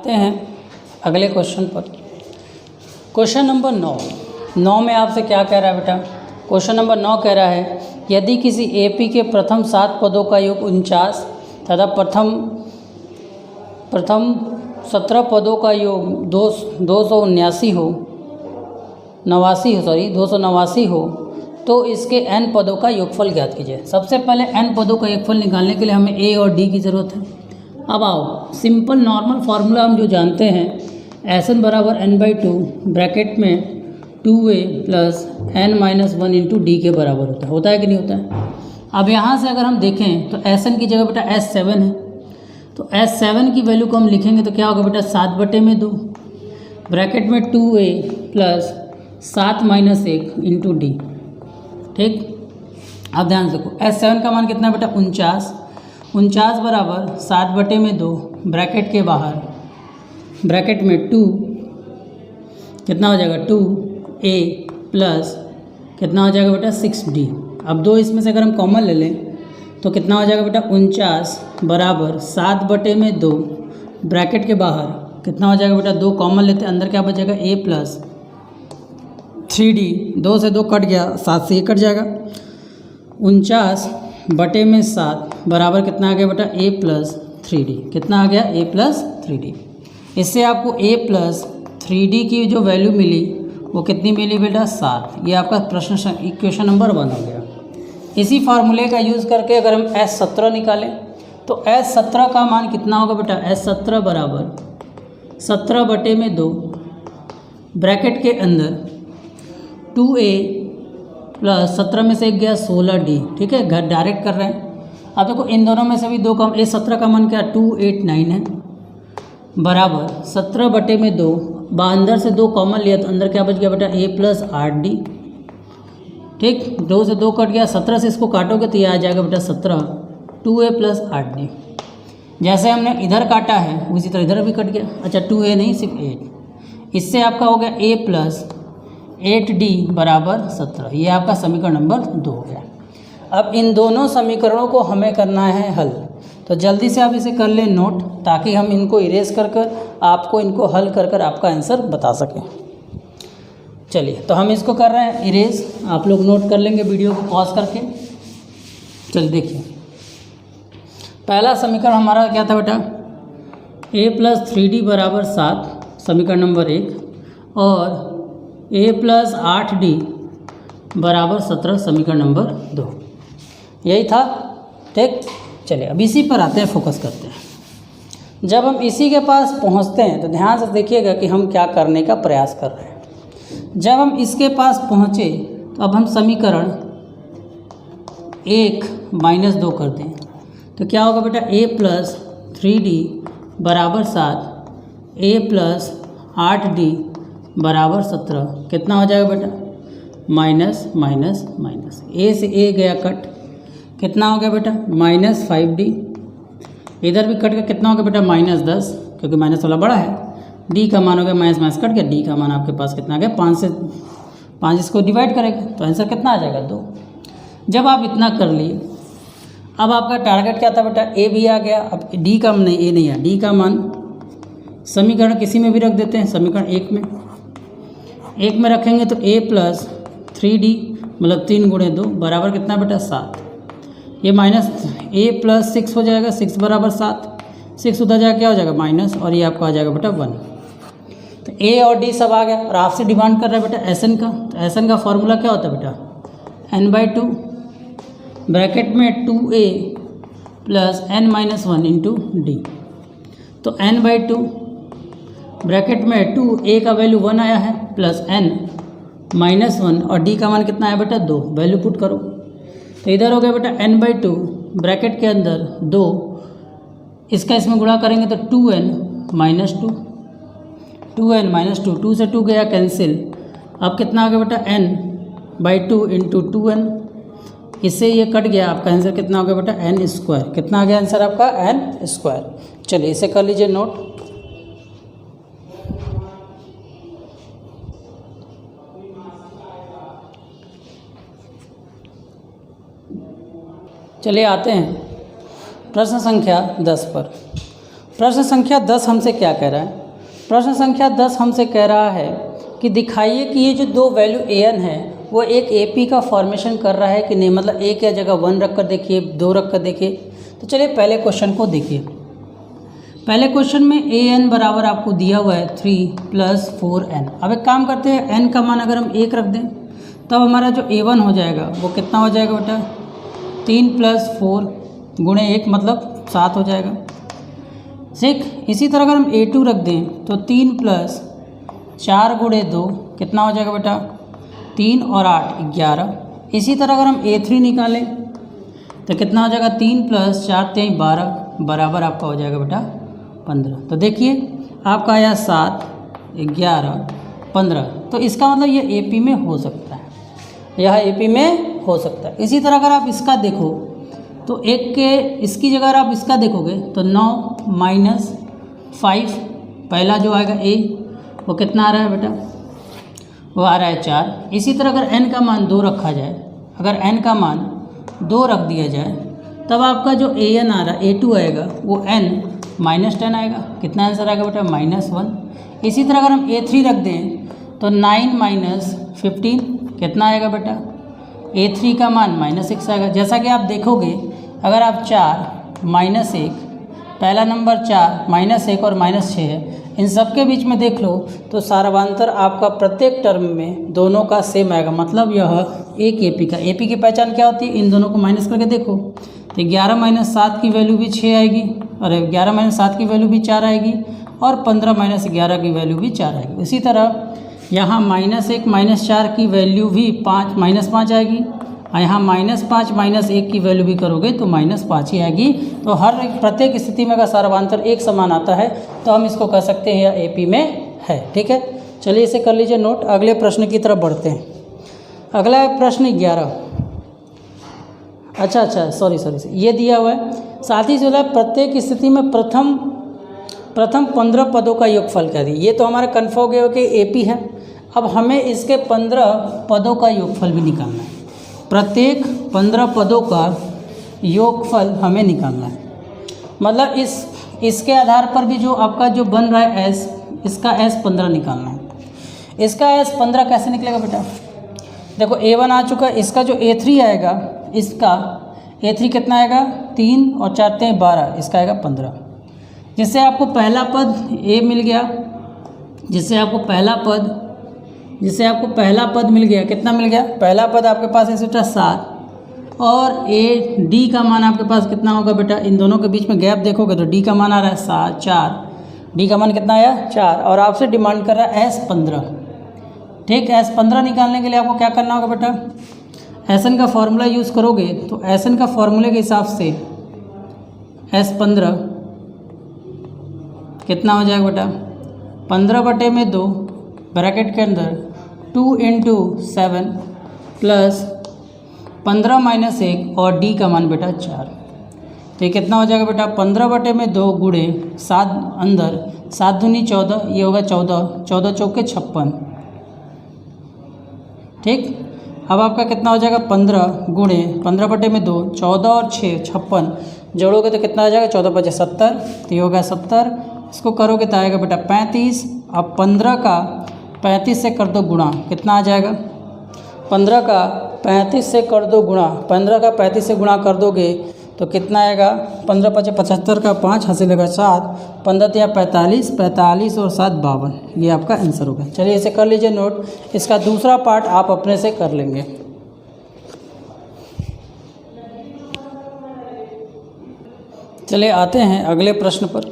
आते हैं अगले क्वेश्चन पर। क्वेश्चन नंबर 9 में आपसे क्या कह रहा है बेटा? क्वेश्चन नंबर 9 कह रहा है यदि किसी एपी के प्रथम 7 पदों का योग 49 तथा प्रथम 17 पदों का योग 289 हो तो इसके n पदों का योगफल ज्ञात कीजिए। सबसे पहले n पदों का योगफल निकालने के लिए हमें a और d की ज़रूरत है। अब आओ सिंपल नॉर्मल फार्मूला हम जो जानते हैं Sn बराबर n/2 ब्रैकेट में 2a plus n-1 into D के बराबर होता है कि नहीं होता है? अब यहाँ से अगर हम देखें तो Sn की जगह बेटा S7 है, तो S7 की वैल्यू को हम लिखेंगे तो क्या होगा बेटा 7/2 ब्रैकेट में 2a प्लस 7-1 इंटू डी। ठीक, अब ध्यान से देखो S7 का मान कितना बेटा 49 बराबर 7/2 ब्रैकेट के बाहर ब्रैकेट में 2 कितना हो जाएगा 2a प्लस कितना हो जाएगा बेटा 6d। अब 2 इसमें से अगर हम कॉमन ले लें तो कितना हो जाएगा बेटा 49 बराबर 7/2 ब्रैकेट के बाहर कितना हो जाएगा बेटा 2 कॉमन लेते अंदर क्या बचेगा a प्लस 3d। 2 से 2 कट गया, 7 से 1 कट जाएगा। 49/7 बराबर कितना आ गया बेटा a प्लस 3d। कितना आ गया a प्लस 3d। इससे आपको a प्लस 3d की जो वैल्यू मिली वो कितनी मिली बेटा 7। ये आपका प्रश्न इक्वेशन नंबर 1 हो गया। इसी फार्मूले का यूज़ करके अगर हम S17 निकालें तो S17 का मान कितना होगा बेटा S17 बराबर 17/2 ब्रैकेट के अंदर 2a प्लस 17 में से 1 गया 16d। ठीक है, घर डायरेक्ट कर रहे हैं। अब देखो इन दोनों में से भी 2 कम A17 का मान क्या 289 है बराबर 17/2 अंदर से 2 कॉमन लिया तो अंदर क्या बच गया बेटा a प्लस 8d। ठीक, 2 से 2 कट गया, 17 से इसको काटोगे तो ये आ जाएगा बेटा 17 2a प्लस 8d। जैसे हमने इधर काटा है उसी तरह इधर भी कट गया। अच्छा 2a नहीं सिर्फ 8। इससे आपका हो गया a प्लस 8d बराबर 17। ये आपका समीकरण नंबर 2 हो गया। अब इन दोनों समीकरणों को हमें करना है हल, तो जल्दी से आप इसे कर लें नोट ताकि हम इनको इरेज कर आपको इनको हल कर आपका आंसर बता सकें। चलिए तो हम इसको कर रहे हैं इरेज, आप लोग नोट कर लेंगे वीडियो को पॉज करके। चलिए देखिए पहला समीकरण हमारा क्या था बेटा a प्लस 3d बराबर 7 समीकरण नंबर 1 और a प्लस 8d बराबर 17 समीकरण नंबर 2। यही था। ठीक, चलिए अब इसी पर आते हैं, फोकस करते हैं। जब हम इसी के पास पहुंचते हैं तो ध्यान से देखिएगा कि हम क्या करने का प्रयास कर रहे हैं। जब हम इसके पास पहुंचे तो अब हम समीकरण 1-2 करते हैं तो क्या होगा बेटा a प्लस 3d बराबर 7 a प्लस 8d बराबर 17। कितना हो जाएगा बेटा माइनस माइनस माइनस, a से a गया कट, कितना हो गया बेटा -5d। इधर भी कट के कितना हो गया बेटा -10 क्योंकि माइनस वाला बड़ा है। d का मान हो गया माइनस कट गया, d का मान आपके पास कितना आ गया 5 से 5 इसको डिवाइड करेगा तो आंसर कितना आ जाएगा 2। जब आप इतना कर लिए अब आपका टारगेट क्या था बेटा a भी आ गया। अब d का नहीं a नहीं है, d का मान समीकरण किसी में भी रख देते हैं, समीकरण 1 में रखेंगे तो a प्लस 3d मतलब 3 × 2 बराबर कितना बेटा 7। ये माइनस a प्लस 6 हो जाएगा, 6 बराबर 7, 6 उधर जाकर क्या हो जाएगा माइनस और ये आपका आ जाएगा बेटा 1। तो a और d सब आ गया और आपसे डिमांड कर रहा है बेटा Sn का। तो Sn का फॉर्मूला क्या होता है बेटा n/2 ब्रैकेट में 2a plus n-1 into D. तो n/2 ब्रैकेट में 2a का वैल्यू 1 आया है प्लस n-1 और d का मान कितना आया बेटा 2। वैल्यू पुट करो तो इधर हो गया बेटा n/2 ब्रैकेट के अंदर 2, इसका इसमें गुणा करेंगे तो 2n-2 2 से 2 गया कैंसिल। अब कितना आ गया बेटा n/2 इंटू 2n, इससे ये कट गया, आपका आंसर कितना हो गया बेटा n²। कितना आ गया आंसर आपका n²। चलिए इसे कर लीजिए नोट। चलिए आते हैं प्रश्न संख्या 10 पर। प्रश्न संख्या 10 हमसे क्या कह रहा है? प्रश्न संख्या 10 हमसे कह रहा है कि दिखाइए कि ये जो दो वैल्यू an है वो एक AP का फॉर्मेशन कर रहा है कि नहीं, मतलब a की जगह 1 रख कर देखिए, 2 रख कर देखिए। तो चलिए पहले क्वेश्चन को देखिए। पहले क्वेश्चन में an बराबर आपको दिया हुआ है 3 + 4n। अब एक काम करते हैं, n का मान अगर हम 1 रख दें तब हमारा जो a1 हो जाएगा वो कितना हो जाएगा बेटा? 3 + 4 गुणे 1 मतलब 7 हो जाएगा। ठीक, इसी तरह अगर हम a2 रख दें तो 3 + 4 गुणे 2 कितना हो जाएगा बेटा? 3 और 8 11। इसी तरह अगर हम a3 निकालें तो कितना हो जाएगा? 3 + 4 = 12 बराबर आपका हो जाएगा बेटा 15। तो देखिए आपका आया 7 11 15। तो इसका मतलब ये AP में हो सकता है, यह AP में हो सकता है। इसी तरह अगर आप इसका देखो तो एक के इसकी जगह अगर आप इसका देखोगे तो 9 - 5 पहला जो आएगा A वो कितना आ रहा है बेटा? वो आ रहा है 4। इसी तरह अगर n का मान 2 रखा जाए, अगर n का मान 2 रख दिया जाए तब आपका जो an आ रहा है A2 आएगा वो n -10 आएगा। कितना आंसर आएगा बेटा? -1। इसी तरह अगर हम A3 रख दें तो 9 - 15 कितना आएगा बेटा? A3 का मान -6 आएगा। जैसा कि आप देखोगे अगर आप 4 - 1 पहला नंबर 4 -1 और -6 है, इन सब के बीच में देख लो तो सारांतर आपका प्रत्येक टर्म में दोनों का सेम आएगा, मतलब यह एक AP का। AP की पहचान क्या होती है? इन दोनों को माइनस करके देखो तो 11 - 7 की वैल्यू भी 6 आएगी, और 11 - 7 की वैल्यू भी 4 आएगी, और 15 - 11 की वैल्यू भी 4 आएगी। इसी तरह यहाँ -1 - 4 की वैल्यू भी -5 आएगी, और यहाँ -5 - 1 की वैल्यू भी करोगे तो -5 ही आएगी। तो हर एक प्रत्येक स्थिति में अगर सारांतर एक समान आता है तो हम इसको कह सकते हैं यह AP में है। ठीक है, चलिए इसे कर लीजिए नोट। अगले प्रश्न की तरफ बढ़ते हैं। अगला प्रश्न 11। अच्छा सॉरी ये दिया हुआ है। साथ ही जो है प्रत्येक स्थिति में प्रथम 15 पदों का योगफल कर दी। ये तो हमारा कन्फर्म हो गया कि AP है। अब हमें इसके 15 पदों का योगफल भी निकालना है। प्रत्येक 15 पदों का योगफल हमें निकालना है, मतलब इसके आधार पर भी जो आपका जो बन रहा है S, इसका S15 निकालना है। इसका S15 कैसे निकलेगा बेटा? देखो A1 आ चुका है, इसका जो A3 आएगा, इसका A3 कितना आएगा? 3 और 4 = 12, इसका आएगा 15। जिससे आपको पहला पद A मिल गया, जिससे आपको पहला पद मिल गया। कितना मिल गया? पहला पद आपके पास है बेटा 7, और D का मान आपके पास कितना होगा बेटा? इन दोनों के बीच में गैप देखोगे तो D का मान आ रहा है 4, D का मान कितना आया? 4, और आपसे डिमांड कर रहा है S15। ठीक, S15 निकालने के लिए आपको क्या करना होगा बेटा? SN का फॉर्मूला यूज़ करोगे तो SN का फॉर्मूले के हिसाब से S15 कितना हो जाएगा बेटा? 15/2 ब्रैकेट के अंदर 2 × 7 + 15 - 1 और D का मान बेटा 4। तो ये कितना हो जाएगा बेटा? 15/2 गुणे 7 अंदर 7 दूनी 14, ये होगा 14, 14 चौके 56। ठीक, अब आपका कितना हो जाएगा? 15 गुणे 15/2 14 और 6 56 जोड़ोगे तो कितना आ जाएगा? 14 × 5 = 70, तो ये होगा 70। इसको करोगे तो आएगा बेटा 35। अब 15 का 35 से कर दो गुणा, कितना आ जाएगा? 15 का 35 से कर दो गुणा, 15 का 35 से गुणा कर दोगे तो कितना आएगा? 15 × 5 = 75 का 5 हासिल होगा 7, 15 × 45, 45 और 7 52। ये आपका आंसर होगा। चलिए इसे कर लीजिए नोट। इसका दूसरा पार्ट आप अपने से कर लेंगे। चलिए आते हैं अगले प्रश्न पर।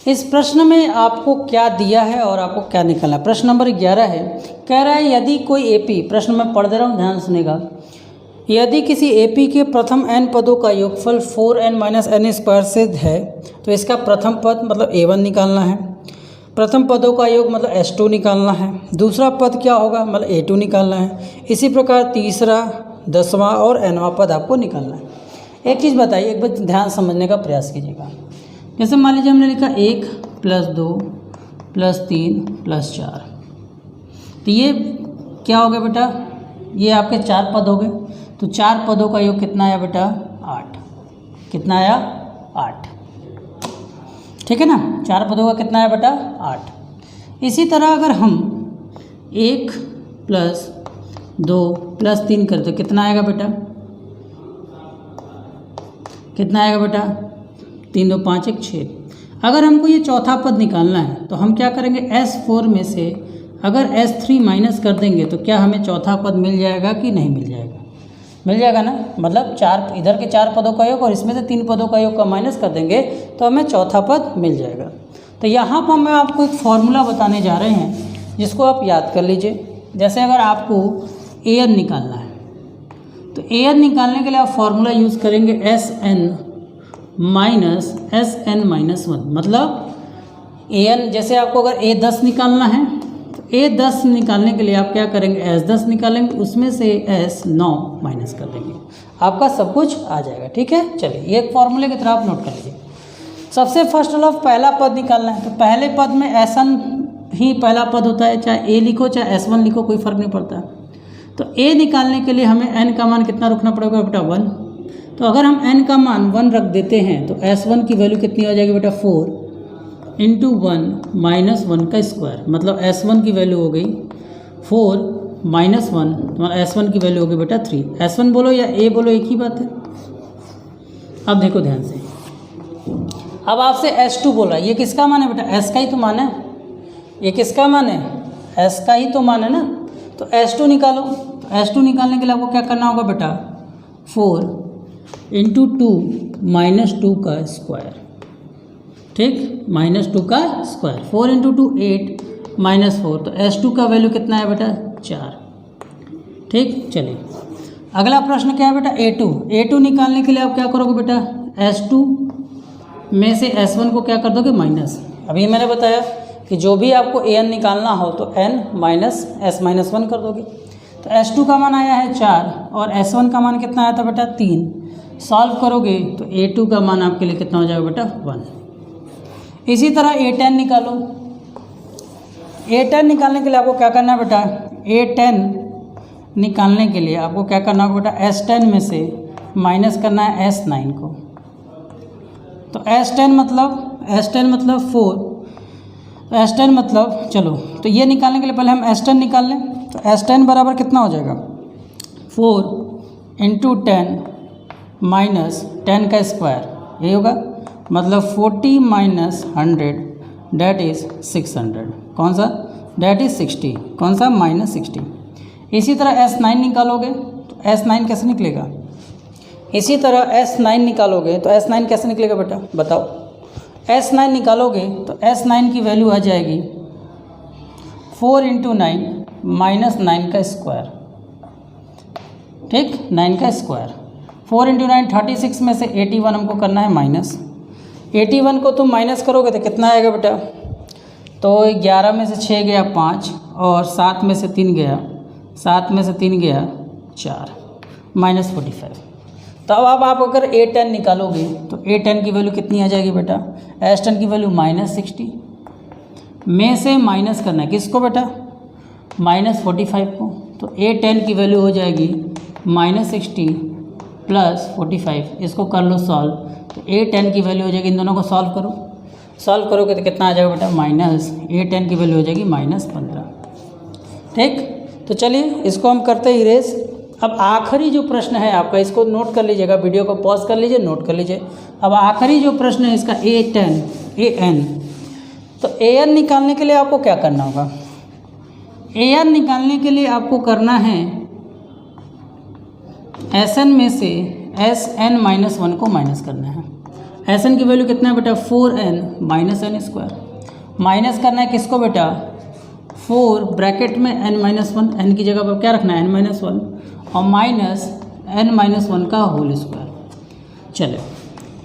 इस प्रश्न में आपको क्या दिया है और आपको क्या निकालना है? प्रश्न नंबर 11 है, कह रहा है यदि कोई AP, प्रश्न में पढ़ दे रहा हूँ, ध्यान सुनेगा। यदि किसी AP के प्रथम n पदों का योगफल 4n - n² से है तो इसका प्रथम पद मतलब A1 निकालना है, प्रथम पदों का योग मतलब S2 निकालना है, दूसरा पद क्या होगा मतलब A2 निकालना है। इसी प्रकार तीसरा, 10वां और nवां पद आपको निकालना है। एक चीज़ बताइए, एक बार ध्यान समझने का प्रयास कीजिएगा। जैसे मान लीजिए हमने लिखा 1 + 2 + 3 + 4, तो ये क्या हो गया बेटा? ये आपके 4 पद हो गए। तो 4 पदों का योग कितना आया बेटा? 8। कितना आया? 8। ठीक है ना। 4 पदों का कितना है बेटा 8। इसी तरह अगर हम 1 + 2 + 3 करते तो कितना आएगा बेटा, कितना आएगा बेटा 3 2 5 1 6। अगर हमको ये चौथा पद निकालना है तो हम क्या करेंगे, S4 में से अगर S3 माइनस कर देंगे तो क्या हमें चौथा पद मिल जाएगा कि नहीं मिल जाएगा, मिल जाएगा ना। मतलब 4 इधर के 4 पदों का योग और इसमें से 3 पदों का योग का माइनस कर देंगे तो हमें चौथा पद मिल जाएगा। तो यहाँ पर मैं आपको एक फॉर्मूला बताने जा रहे हैं जिसको आप याद कर लीजिए। जैसे अगर आपको an निकालना है तो an निकालने के लिए आप फॉर्मूला यूज़ करेंगे Sn - -1। मतलब an, जैसे आपको अगर a10 निकालना है तो a10 निकालने के लिए आप क्या करेंगे, S10 निकालेंगे, उसमें से S9 माइनस कर देंगे, आपका सब कुछ आ जाएगा। ठीक है, चलिए ये एक फॉर्मूले की तरह आप नोट कर लीजिए। सबसे फर्स्ट ऑफ पहला पद निकालना है तो पहले पद में S1 ही पहला पद होता है, चाहे a लिखो चाहे S1 लिखो कोई फ़र्क नहीं पड़ता। तो a निकालने के लिए हमें n का मान कितना रखना पड़ेगा बेटा 1। तो अगर हम n का मान 1 रख देते हैं तो S1 की वैल्यू कितनी हो जाएगी बेटा 4 × 1 - 1 का स्क्वायर। मतलब S1 की वैल्यू हो गई 4 - 1, तो S1 की वैल्यू हो गई बेटा 3। S1 बोलो या a बोलो एक ही बात है। अब देखो ध्यान से, अब आपसे S2 बोला, ये किसका मान है बेटा, S का ही तो मान है। ये किसका मान है, S का ही तो मान है ना। तो S2 निकालो। S2 निकालने के लिए आपको क्या करना होगा बेटा 4 × 2 - 2 का स्क्वायर। ठीक, -2 का स्क्वायर। 4 × 2 8 -4, तो S2 का वैल्यू कितना है बेटा 4। ठीक, चलिए अगला प्रश्न क्या है बेटा A2 निकालने के लिए आप क्या करोगे बेटा S2 में से S1 को क्या कर दोगे माइनस। अभी मैंने बताया कि जो भी आपको an निकालना हो तो n - S-1 कर दोगे। तो S2 का मान आया है 4 और S1 का मान कितना आया था बेटा 3। सॉल्व करोगे तो A2 का मान आपके लिए कितना हो जाएगा बेटा 1। इसी तरह A10 निकालो। A10 निकालने के लिए आपको क्या करना है बेटा, A10 निकालने के लिए आपको क्या करना होगा बेटा S10 में से माइनस करना है S9 को। तो S10 मतलब 4, तो S10 मतलब चलो, तो ये निकालने के लिए पहले हम S10 निकाल लें। तो S10 बराबर कितना हो जाएगा 4 × 10 - 10 का स्क्वायर, ये होगा। मतलब 40 - 100 डेट इज़ 600। कौन सा, डेट इज़ 60। कौन सा, -60। इसी तरह S9 निकालोगे तो S9 कैसे निकलेगा, इसी तरह S9 निकालोगे तो S9 कैसे निकलेगा बेटा बताओ। S9 निकालोगे तो S9 की वैल्यू आ जाएगी 4 × 9 - 9 का स्क्वायर। ठीक, 9 का स्क्वायर। 4 × 9 36 में से 81 हमको करना है माइनस। 81 को तुम माइनस करोगे तो कितना आएगा बेटा, तो 11 में से 6 गया 5 और 7 में से 3 गया 4 -45। तो अब आप अगर A10 निकालोगे तो A10 की वैल्यू कितनी आ जाएगी बेटा, S10 की वैल्यू -60 में से माइनस करना है किसको बेटा -45 को। तो A10 की वैल्यू हो जाएगी -60 + 45। इसको कर लो सॉल्व, तो A10 की वैल्यू हो जाएगी, इन दोनों को सॉल्व करोगे तो कितना आ जाएगा बेटा A10 की वैल्यू हो जाएगी -15। ठीक, तो चलिए इसको हम करते ही रेस। अब आखिरी जो प्रश्न है आपका, इसको नोट कर लीजिएगा, वीडियो को पॉज कर लीजिए, नोट कर लीजिए। अब आखिरी जो प्रश्न है इसका an। तो an निकालने के लिए आपको क्या करना होगा, an निकालने के लिए आपको करना है Sn में से Sn - 1 को माइनस करना है। Sn की वैल्यू कितना है बेटा 4n - n²। माइनस करना है किसको बेटा 4 ब्रैकेट में n-1, n की जगह पर क्या रखना है n-1 और -n-1 का होल स्क्वायर। चलो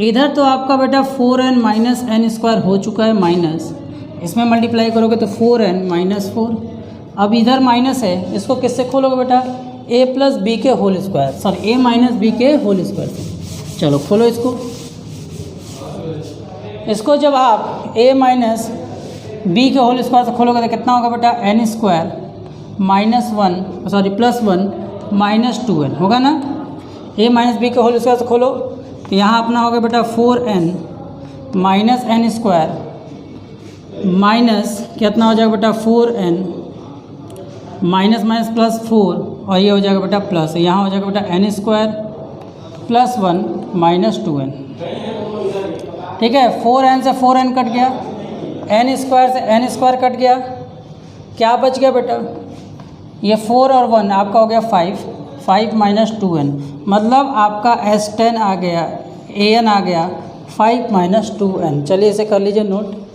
इधर तो आपका बेटा 4n - n² हो चुका है माइनस, इसमें मल्टीप्लाई करोगे तो 4n - 4। अब इधर माइनस है, इसको किससे खोलोगे बेटा a + b के whole square, sorry a - b के होल स्क्वायर से। चलो खोलो इसको जब आप a - b के होल स्क्वायर से खोलोगे तो कितना होगा बेटा n² +1 -2n होगा ना। a - b के होल स्क्वायर से खोलो तो यहाँ अपना होगा बेटा 4n minus N square minus कितना हो जाएगा बेटा 4n माइनस माइनस प्लस 4 और ये हो जाएगा बेटा प्लस, यहाँ हो जाएगा बेटा N square plus 1 minus 2n। ठीक है, 4n से 4n कट गया, एन स्क्वायर से एन स्क्वायर कट गया, क्या बच गया बेटा ये 4 और 1 आपका हो गया 5 माइनस 2n, मतलब आपका S10 आ गया, an आ गया 5 माइनस 2n। चलिए इसे कर लीजिए नोट।